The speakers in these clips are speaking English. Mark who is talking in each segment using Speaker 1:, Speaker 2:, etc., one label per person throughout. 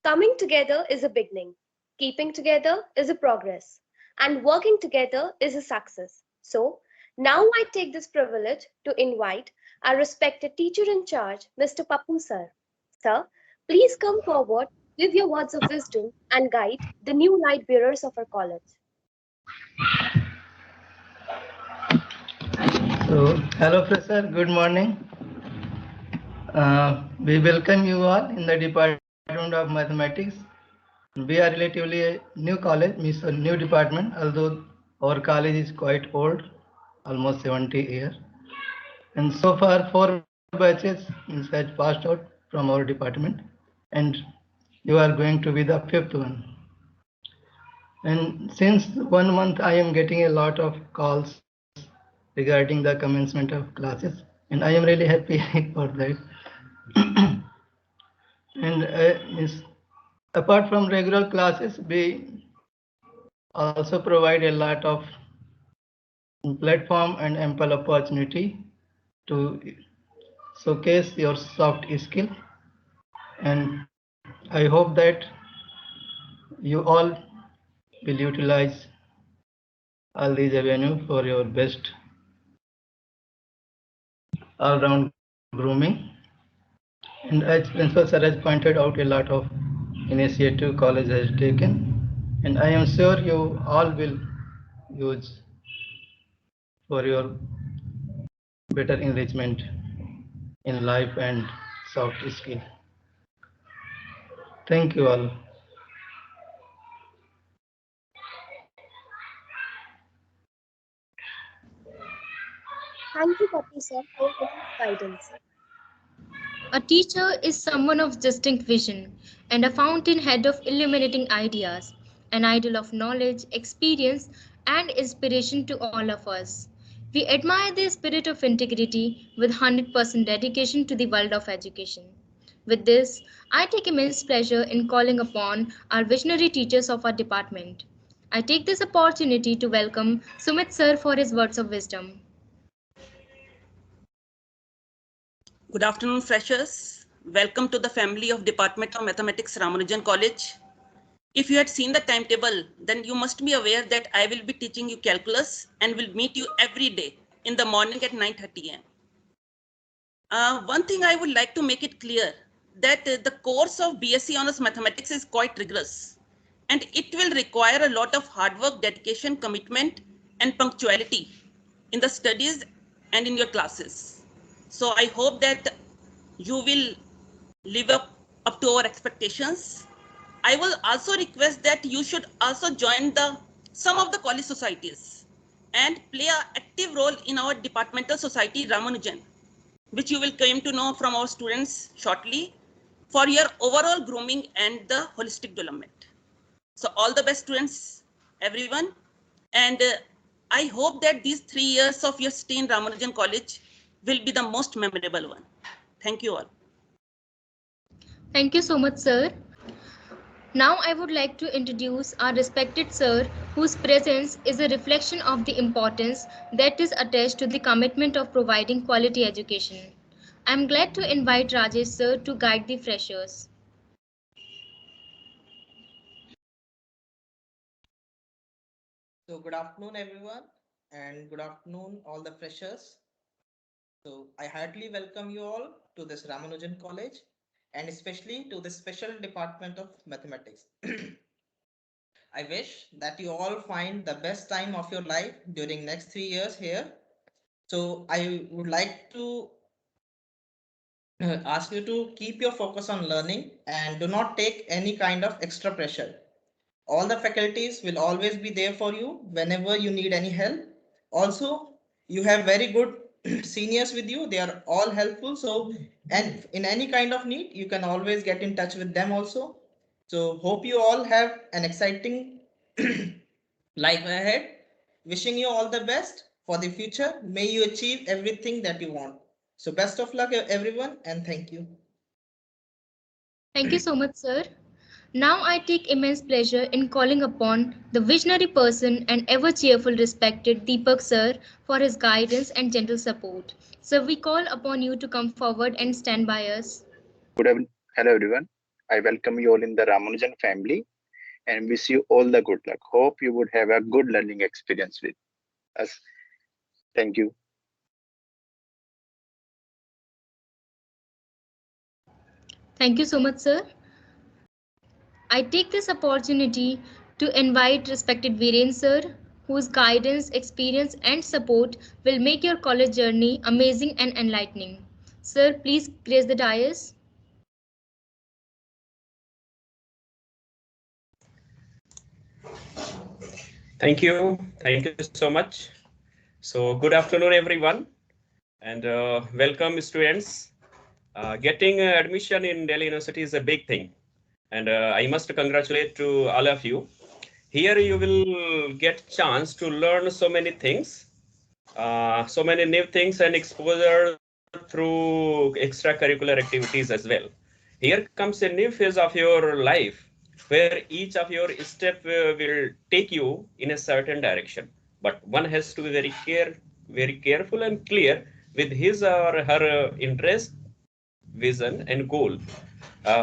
Speaker 1: Coming together is a beginning, keeping together is a progress, and working together is a success. So, now I take this privilege to invite our respected teacher in charge, Mr. Pappu sir. Sir, please come forward, give your words of wisdom, and guide the new light bearers of our college.
Speaker 2: So, hello, Professor. Good morning. We welcome you all in the Department of Mathematics. We are relatively a new college, means a new department, although our college is quite old, almost 70 years. And so far, 4 batches means has passed out from our department, and you are going to be the 5th one. And since 1 month, I am getting a lot of calls regarding the commencement of classes, and I am really happy for that. And apart from regular classes, we also provide a lot of platform and ample opportunity to showcase your soft skill. And I hope that you all will utilize all these avenues for your best all-round grooming. And as Principal Sir has pointed out, a lot of initiative college has taken, and I am sure you all will use for your better enrichment in life and soft skill. Thank you all.
Speaker 1: Thank you, Pappu sir, for your guidance.
Speaker 3: A teacher is someone of distinct vision and a fountainhead of illuminating ideas, an idol of knowledge, experience, and inspiration to all of us. We admire their spirit of integrity with 100% dedication to the world of education. With this, I take immense pleasure in calling upon our visionary teachers of our department. I take this opportunity to welcome Sumit sir for his words of wisdom.
Speaker 4: Good afternoon, freshers. Welcome to the family of Department of Mathematics, Ramanujan College. If you had seen the timetable, then you must be aware that I will be teaching you calculus and will meet you every day in the morning at 9:30 a.m. One thing I would like to make it clear that the course of BSc Honors Mathematics is quite rigorous and it will require a lot of hard work, dedication, commitment, and punctuality in the studies and in your classes. So I hope that you will live up to our expectations. I will also request that you should also join some of the college societies and play an active role in our departmental society Ramanujan, which you will come to know from our students shortly, for your overall grooming and the holistic development. So all the best, students, everyone. And I hope that these 3 years of your stay in Ramanujan College will be the most memorable one. Thank you all.
Speaker 3: Thank you so much, sir. Now I would like to introduce our respected sir, whose presence is a reflection of the importance that is attached to the commitment of providing quality education. I am glad to invite Rajesh sir to guide the freshers.
Speaker 5: So good afternoon, everyone, and good afternoon, all the freshers. So I heartily welcome you all to this Ramanujan College and especially to this special department of mathematics. I wish that you all find the best time of your life during next 3 years here. So I would like to ask you to keep your focus on learning and do not take any kind of extra pressure. All the faculties will always be there for you whenever you need any help. Also, you have very good seniors with you. They are all helpful. So, and in any kind of need, you can always get in touch with them also. So, hope you all have an exciting life ahead. Wishing you all the best for the future. May you achieve everything that you want. So, best of luck, everyone, and thank you.
Speaker 3: Thank you so much, sir. Now I take immense pleasure in calling upon the visionary person and ever cheerful respected Deepak sir for his guidance and gentle support. So we call upon you to come forward and stand by us.
Speaker 6: Hello everyone. I welcome you all in the Ramanujan family and wish you all the good luck. Hope you would have a good learning experience with us. Thank you.
Speaker 3: Thank you so much, sir. I take this opportunity to invite respected Viren sir, whose guidance, experience and support will make your college journey amazing and enlightening. Sir, please grace the dais.
Speaker 7: Thank you so much. So good afternoon, everyone, and welcome, students. Getting admission in Delhi University is a big thing, and I must congratulate to all of you. Here you will get chance to learn so many things, so many new things and exposure through extracurricular activities as well. Here comes a new phase of your life where each of your step will take you in a certain direction. But one has to be very careful and clear with his or her interest, vision, and goal,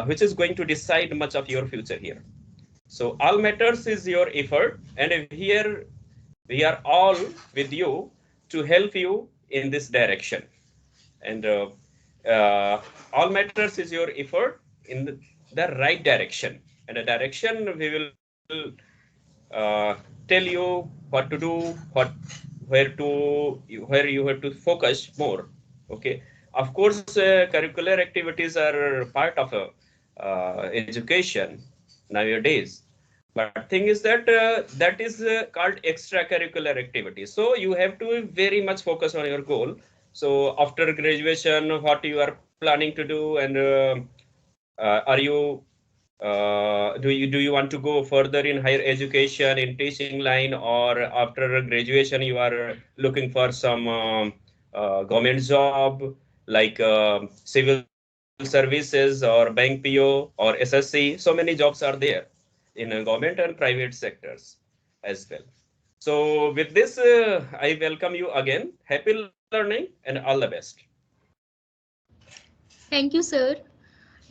Speaker 7: which is going to decide much of your future here. So all matters is your effort, and here we are all with you to help you in this direction. And all matters is your effort in the right direction. And the direction we will tell you what to do, where you have to focus more. Okay. Of course, curricular activities are part of education nowadays. But thing is that that is called extracurricular activity. So you have to very much focus on your goal. So after graduation, what you are planning to do, and are you do you want to go further in higher education in teaching line, or after graduation you are looking for some government job like civil services or bank PO or SSC? So many jobs are there in government and private sectors as well. So with this, I welcome you again. Happy learning and all the best.
Speaker 3: Thank you, sir.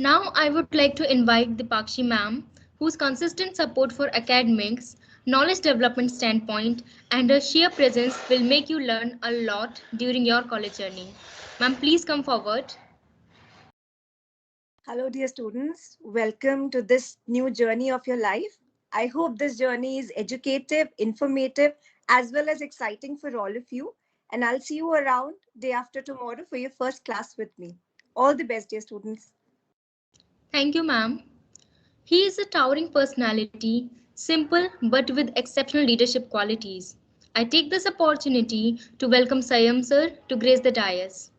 Speaker 3: Now I would like to invite Dipakshi ma'am, whose consistent support for academics, knowledge development standpoint, and her sheer presence will make you learn a lot during your college journey. Ma'am, please come forward.
Speaker 8: Hello, dear students. Welcome to this new journey of your life. I hope this journey is educative, informative, as well as exciting for all of you. And I'll see you around day after tomorrow for your first class with me. All the best, dear students.
Speaker 3: Thank you, ma'am. He is a towering personality, simple but with exceptional leadership qualities. I take this opportunity to welcome Sayam sir to grace the dais.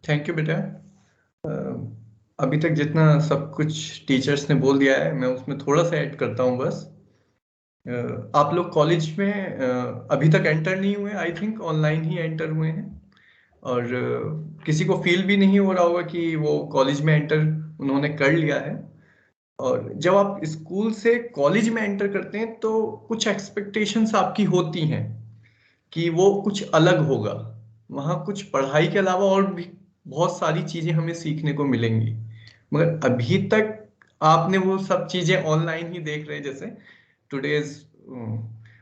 Speaker 9: Thank you बेटा। अभी तक जितना सब कुछ teachers ने बोल दिया है, मैं उसमें थोड़ा सा ऐड करता हूँ बस। आप लोग कॉलेज में अभी तक एंटर नहीं हुए, I think online he enter हुए हैं, और किसी को फील भी नहीं हो रहा होगा कि वो कॉलेज में एंटर उन्होंने कर लिया है। और जब आप स्कूल से कॉलेज में एंटर करते हैं तो कुछ एक्सपेक्टेशंस आपकी होती हैं कि वो कुछ अलग होगा, वहाँ कुछ पढ़ाई के अलावा और भी बहुत सारी चीजें हमें सीखने को मिलेंगी। मगर अभी तक आपने वो सब चीजें ऑनलाइन ही देख रहे हैं, जैसे today's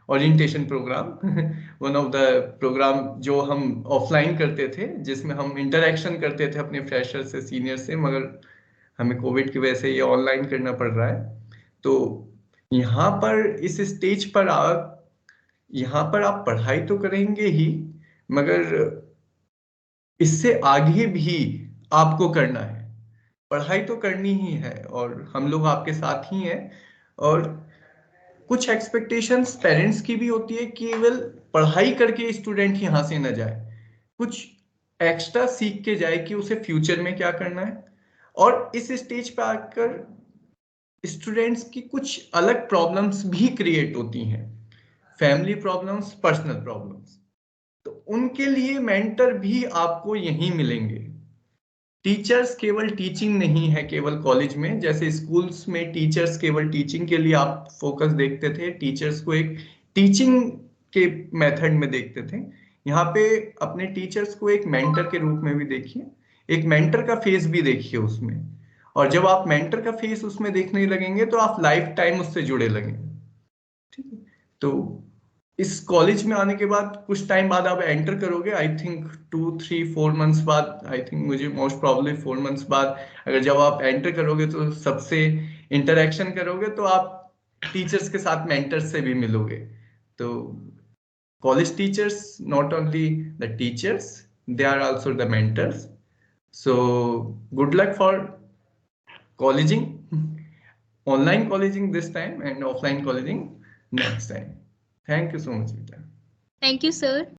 Speaker 9: orientation programme, one of the programme जो हम ऑफलाइन करते थे, जिसमें हम इंटरेक्शन करते थे अपने फ्रेशर से, सीनियर से, मगर हमें कोविड की वजह से ये ऑनलाइन करना पड़ रहा है। तो यहाँ पर इस स्टेज पर यहाँ पर आप पढ़ाई तो करेंगे ही, मगर इससे आगे भी आपको करना है। पढ़ाई तो करनी ही है और हम लोग आपके साथ ही हैं। और कुछ एक्सपेक्टेशंस पेरेंट्स की भी होती है कि केवल पढ़ाई करके स्टूडेंट यहाँ से न जाए, कुछ एक्स्ट्रा सीख के जाए कि उसे फ्यूचर में क्या करना है। और इस स्टेज पे आकर स्टूडेंट्स की कुछ अलग प्रॉब्लम्स भी क्रिएट होती हैं, फैमिली प्रॉब्लम्स, पर्सनल प्रॉब्लम्स। तो उनके लिए मेंटर भी आपको यहीं मिलेंगे। टीचर्स केवल टीचिंग नहीं है केवल कॉलेज में, जैसे स्कूल्स में टीचर्स केवल टीचिंग के लिए आप फोकस देखते थे, टीचर्स को एक टीचिंग के मेथड में देखते थे। यहाँ पे अपने टीचर्स को एक मेंटर के रूप में भी देखिए, एक मेंटर का फेस भी देखिए उसमें, और जब आप मेंटर का फेस उसमें देखने लगेंगे तो आप लाइफ टाइम उससे जुड़े लगेंगे। ठीक है, तो इस कॉलेज में आने के बाद कुछ टाइम बाद आप एंटर करोगे, आई थिंक 2-3-4 मंथ्स बाद, आई थिंक मुझे मोस्ट प्रॉब्ली 4 मंथ्स बाद, अगर जब आप एंटर करोगे तो सबसे इंटरेक्शन करोगे तो आप टीचर्स के साथ मेंटर्स से भी मिलोगे। तो college teachers not only the teachers, they are also the mentors. So good luck for colleging, online colleging this time and offline colleging next time. Thank you so much, Vita.
Speaker 3: Thank you, sir.